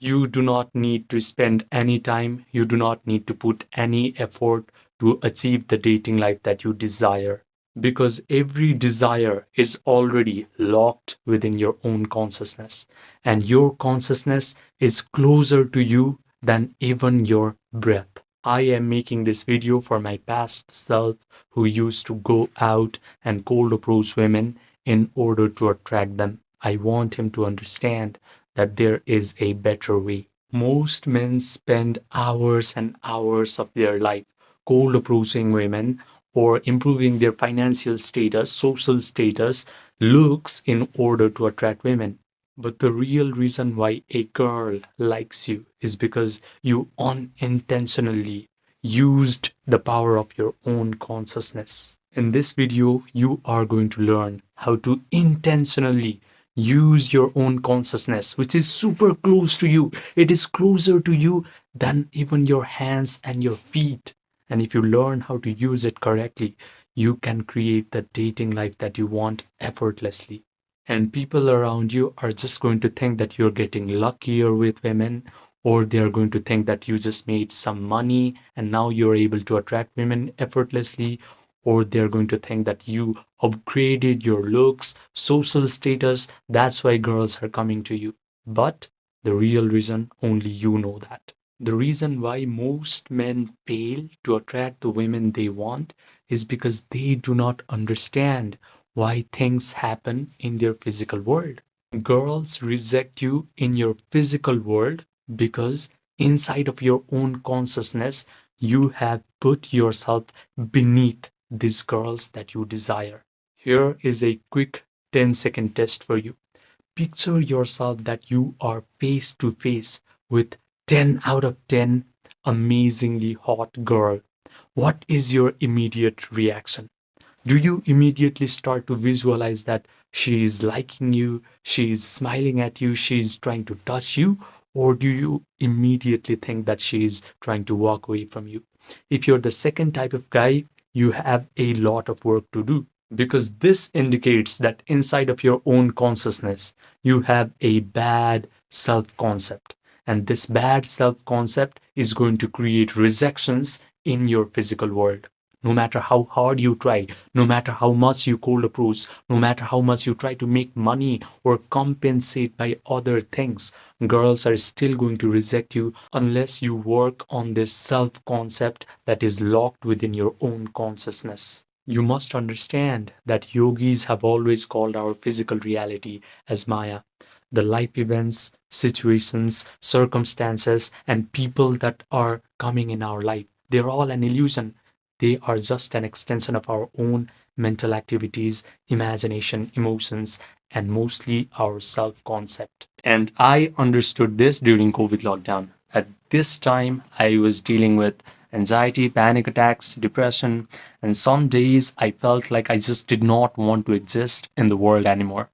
You do not need to spend any time, you do not need to put any effort to achieve the dating life that you desire. Because every desire is already locked within your own consciousness, and your consciousness is closer to you than even your breath. I am making this video for my past self who used to go out and cold approach women in order to attract them. I want him to understand that there is a better way. Most men spend hours and hours of their life cold approaching women or improving their financial status, social status, looks in order to attract women. But the real reason why a girl likes you is because you unintentionally used the power of your own consciousness. In this video, you are going to learn how to intentionally use your own consciousness, which is super close to you. It is closer to you than even your hands and your feet. And if you learn how to use it correctly, you can create the dating life that you want effortlessly. And people around you are just going to think that you're getting luckier with women, or they're going to think that you just made some money and now you're able to attract women effortlessly, or they're going to think that you upgraded your looks, social status, that's why girls are coming to you. But the real reason, only you know that. The reason why most men fail to attract the women they want is because they do not understand why things happen in their physical world. Girls reject you in your physical world because inside of your own consciousness, you have put yourself beneath these girls that you desire. Here is a quick 10-second test for you. Picture yourself that you are face to face with 10 out of 10 amazingly hot girl. What is your immediate reaction? Do you immediately start to visualize that she is liking you, she is smiling at you, she is trying to touch you? Or do you immediately think that she is trying to walk away from you? If you're the second type of guy, you have a lot of work to do because this indicates that inside of your own consciousness, you have a bad self concept. And this bad self concept is going to create rejections in your physical world. No matter how hard you try, no matter how much you cold approach, no matter how much you try to make money or compensate by other things, girls are still going to reject you unless you work on this self concept that is locked within your own consciousness. You must understand that yogis have always called our physical reality as Maya. The life events, situations, circumstances, and people that are coming in our life, they're all an illusion. They are just an extension of our own mental activities, imagination, emotions, and mostly our self concept. And I understood this during COVID lockdown. At this time, I was dealing with anxiety, panic attacks, depression, and some days I felt like I just did not want to exist in the world anymore.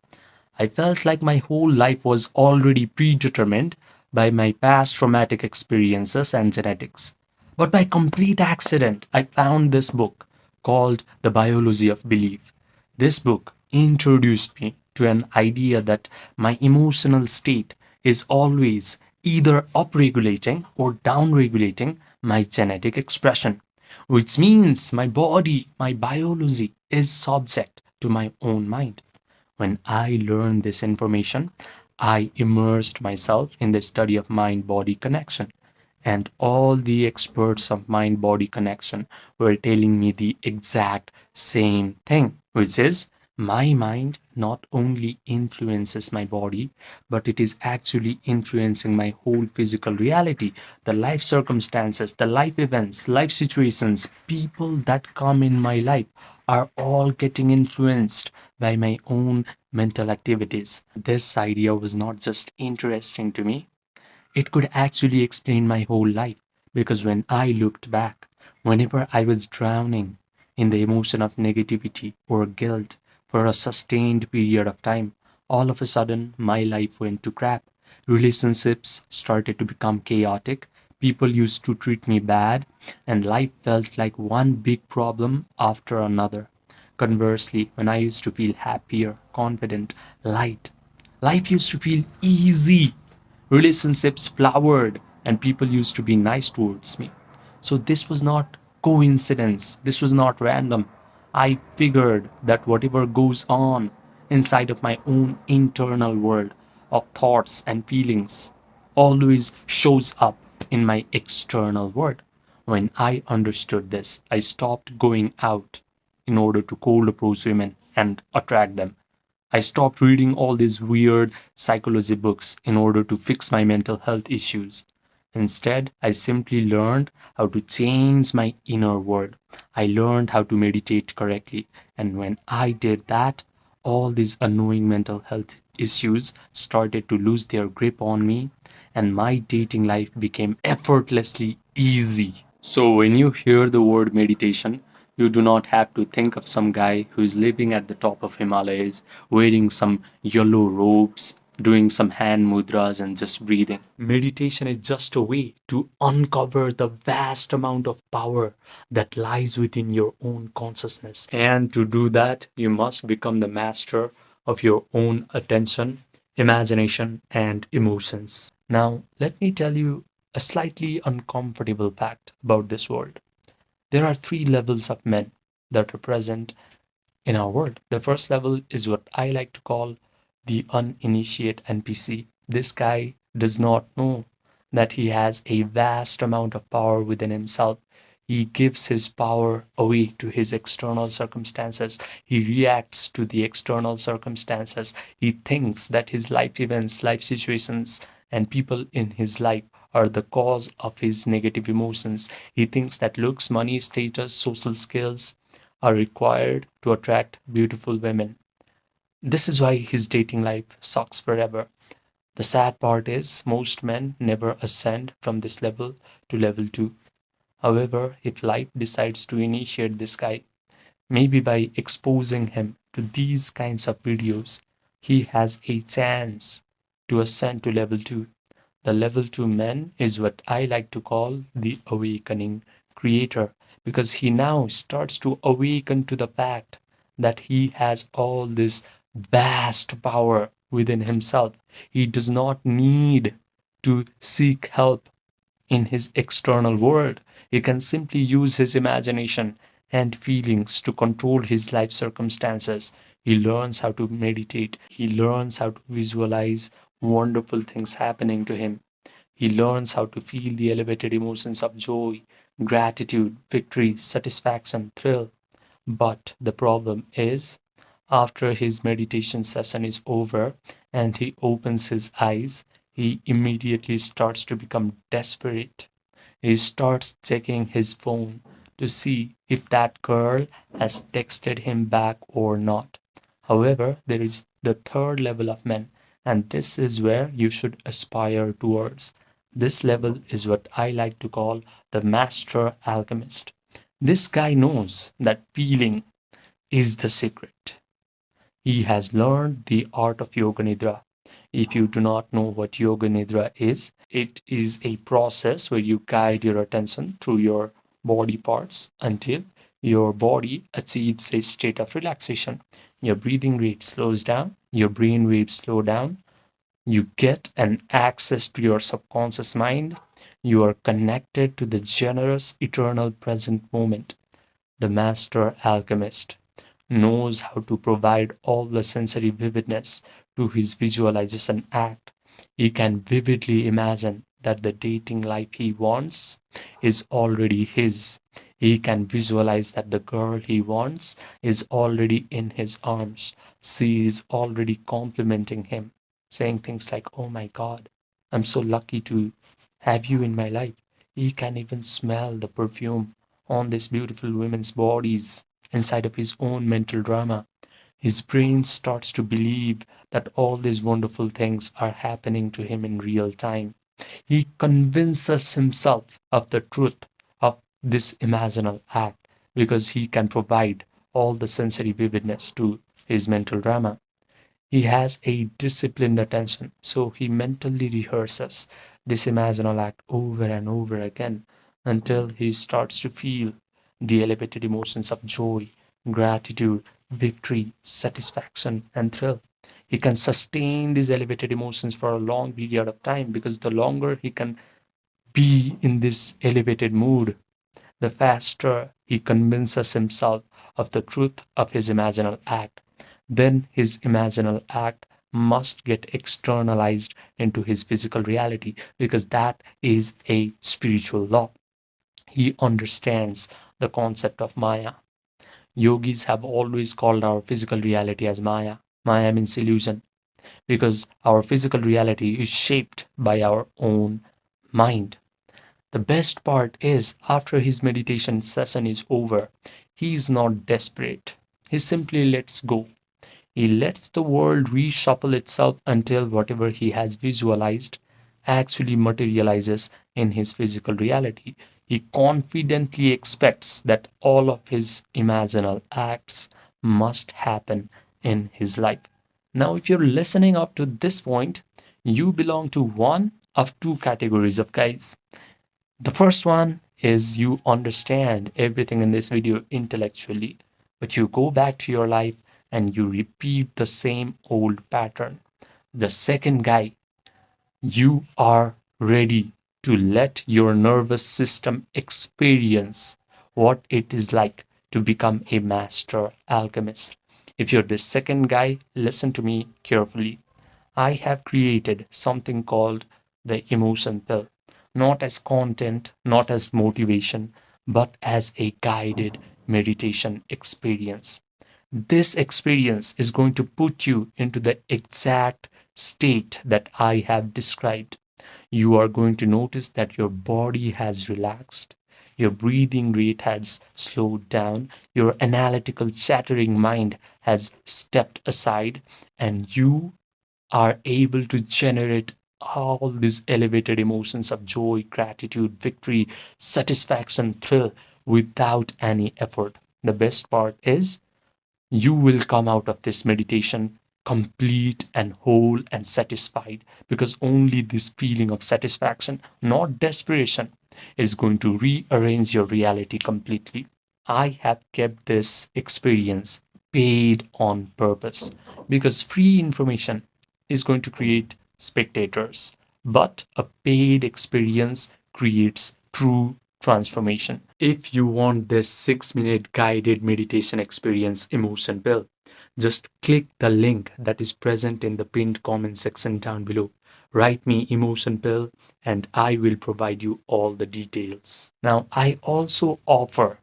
I felt like my whole life was already predetermined by my past traumatic experiences and genetics. But by complete accident, I found this book called The Biology of Belief. This book introduced me to an idea that my emotional state is always either upregulating or downregulating my genetic expression, which means my body, my biology is subject to my own mind. When I learned this information, I immersed myself in the study of mind body connection. And all the experts of mind body connection were telling me the exact same thing, which is my mind not only influences my body, but it is actually influencing my whole physical reality, the life circumstances, the life events, life situations, people that come in my life are all getting influenced by my own mental activities. This idea was not just interesting to me, it could actually explain my whole life. Because when I looked back, whenever I was drowning in the emotion of negativity or guilt for a sustained period of time, all of a sudden my life went to crap. Relationships started to become chaotic. People used to treat me bad, and life felt like one big problem after another. Conversely, when I used to feel happier, confident, light, life used to feel easy. Relationships flowered, and people used to be nice towards me. So this was not coincidence, this was not random. I figured that whatever goes on inside of my own internal world of thoughts and feelings always shows up in my external world. When I understood this, I stopped going out in order to cold approach women and attract them. I stopped reading all these weird psychology books in order to fix my mental health issues. Instead, I simply learned how to change my inner world. I learned how to meditate correctly. And when I did that, all these annoying mental health issues started to lose their grip on me, and my dating life became effortlessly easy. So, when you hear the word meditation, you do not have to think of some guy who is living at the top of Himalayas, wearing some yellow robes, doing some hand mudras, and just breathing. Meditation is just a way to uncover the vast amount of power that lies within your own consciousness. And to do that, you must become the master of your own attention, imagination, and emotions. Now, let me tell you a slightly uncomfortable fact about this world. There are three levels of men that are present in our world. The first level is what I like to call the uninitiated NPC. This guy does not know that he has a vast amount of power within himself. He gives his power away to his external circumstances. He reacts to the external circumstances. He thinks that his life events, life situations, and people in his life are the cause of his negative emotions. He thinks that looks, money, status, social skills are required to attract beautiful women. This is why his dating life sucks forever. The sad part is most men never ascend from this level to level 2. However, if life decides to initiate this guy, maybe by exposing him to these kinds of videos, he has a chance to ascend to level 2. The level 2 man is what I like to call the awakening creator, because he now starts to awaken to the fact that he has all this vast power within himself. He does not need to seek help in his external world. He can simply use his imagination and feelings to control his life circumstances. He learns how to meditate. He learns how to visualize wonderful things happening to him. He learns how to feel the elevated emotions of joy, gratitude, victory, satisfaction, thrill. But the problem is, after his meditation session is over and he opens his eyes, he immediately starts to become desperate. He starts checking his phone to see if that girl has texted him back or not. However, there is the third level of men, and this is where you should aspire towards. This level is what I like to call the Master Alchemist. This guy knows that feeling is the secret. He has learned the art of Yoga Nidra. If you do not know what Yoga Nidra is, it is a process where you guide your attention through your body parts until your body achieves a state of relaxation. Your breathing rate slows down, your brain waves slow down, you get an access to your subconscious mind, you are connected to the generous, eternal present moment. The Master Alchemist knows how to provide all the sensory vividness to his visualization act. He can vividly imagine that the dating life he wants is already his. He can visualize that the girl he wants is already in his arms. She is already complimenting him, saying things like, "Oh my God, I'm so lucky to have you in my life." He can even smell the perfume on these beautiful women's bodies inside of his own mental drama. His brain starts to believe that all these wonderful things are happening to him in real time. He convinces himself of the truth of this imaginal act because he can provide all the sensory vividness to his mental drama. He has a disciplined attention, so he mentally rehearses this imaginal act over and over again until he starts to feel the elevated emotions of joy, gratitude, victory, satisfaction, and thrill. He can sustain these elevated emotions for a long period of time, because the longer he can be in this elevated mood, the faster he convinces himself of the truth of his imaginal act. Then his imaginal act must get externalized into his physical reality, because that is a spiritual law. He understands the concept of Maya. Yogis have always called our physical reality as Maya. Maya means illusion, because our physical reality is shaped by our own mind. The best part is, after his meditation session is over, he is not desperate. He simply lets go. He lets the world reshuffle itself until whatever he has visualized actually materializes in his physical reality. He confidently expects that all of his imaginal acts must happen in his life. Now, if you're listening up to this point, you belong to one of two categories of guys. The first one is you understand everything in this video intellectually, but you go back to your life and you repeat the same old pattern. The second guy, you are ready to let your nervous system experience what it is like to become a master alchemist. If you're the second guy, listen to me carefully. I have created something called the emotion pill, not as content, not as motivation, but as a guided meditation experience. This experience is going to put you into the exact state that I have described. You are going to notice that your body has relaxed, your breathing rate has slowed down, your analytical, chattering mind has stepped aside, and you are able to generate all these elevated emotions of joy, gratitude, victory, satisfaction, thrill without any effort. The best part is, you will come out of this meditation complete and whole and satisfied, because only this feeling of satisfaction, not desperation, is going to rearrange your reality completely. I have kept this experience paid on purpose, because free information is going to create spectators, but a paid experience creates true transformation. If you want this 6-minute guided meditation experience emotion pill, just click the link that is present in the pinned comment section down below. Write me emotion pill and I will provide you all the details. Now, I also offer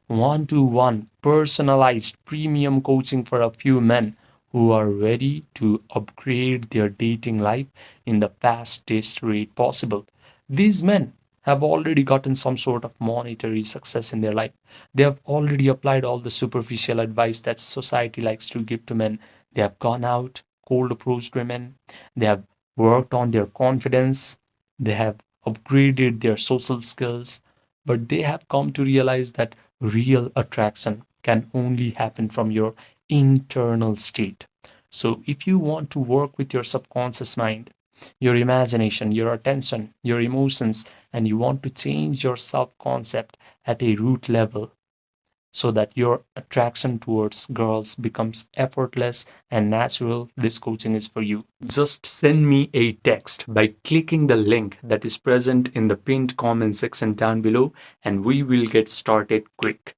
one-to-one personalized premium coaching for a few men who are ready to upgrade their dating life in the fastest rate possible. These men have already gotten some sort of monetary success in their life. They have already applied all the superficial advice that society likes to give to men. They have gone out, cold approached women. They have worked on their confidence. They have upgraded their social skills. But they have come to realize that real attraction can only happen from your internal state. So, if you want to work with your subconscious mind, your imagination, your attention, your emotions, and you want to change your self concept at a root level so that your attraction towards girls becomes effortless and natural, this coaching is for you. Just send me a text by clicking the link that is present in the pinned comment section down below, and we will get started quick.